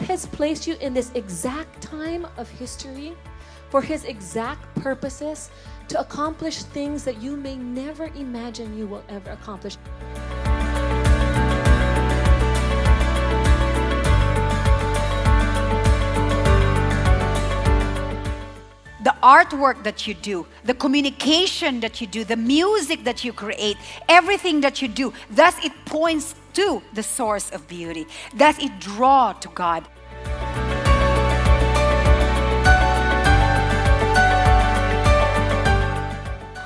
has placed you in this exact time of history for His exact purposes to accomplish things that you may never imagine you will ever accomplish. The artwork that you do, the communication that you do, the music that you create, everything that you do, thus it points to the source of beauty. Thus it draws to God.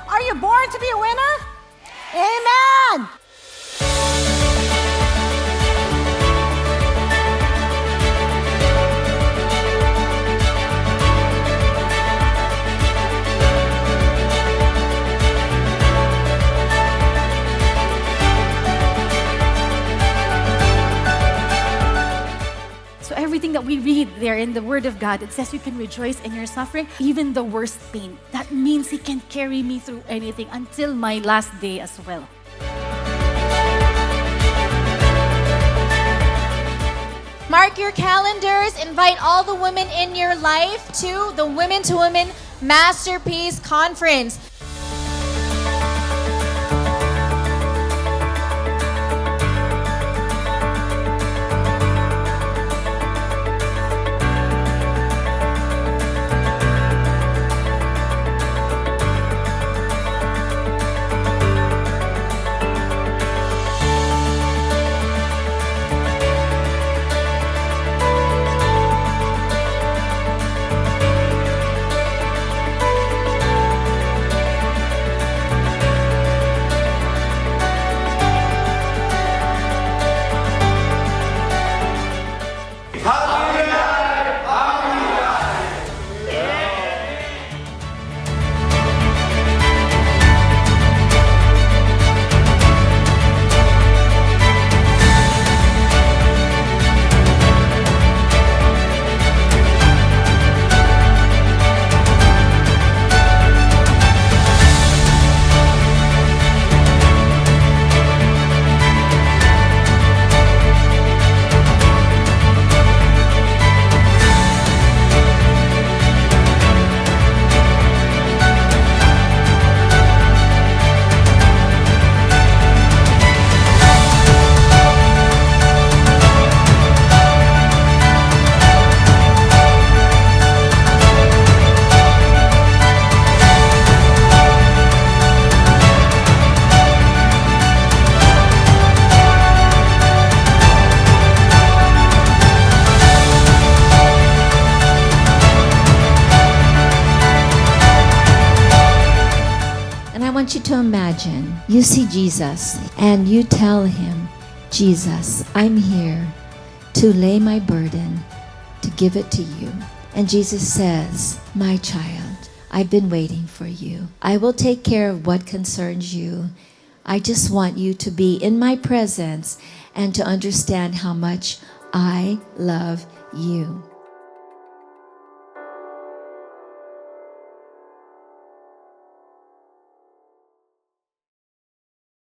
Are you born to be a winner? Amen. So everything that we read there in the Word of God, it says you can rejoice in your suffering, even the worst pain. That means He can carry me through anything until my last day as well. Mark your calendars. Invite all the women in your life to the Women to Women Masterpiece Conference. I want you to imagine you see Jesus and you tell Him, Jesus, I'm here to lay my burden, to give it to you. And Jesus says, my child, I've been waiting for you. I will take care of what concerns you. I just want you to be in my presence and to understand how much I love you.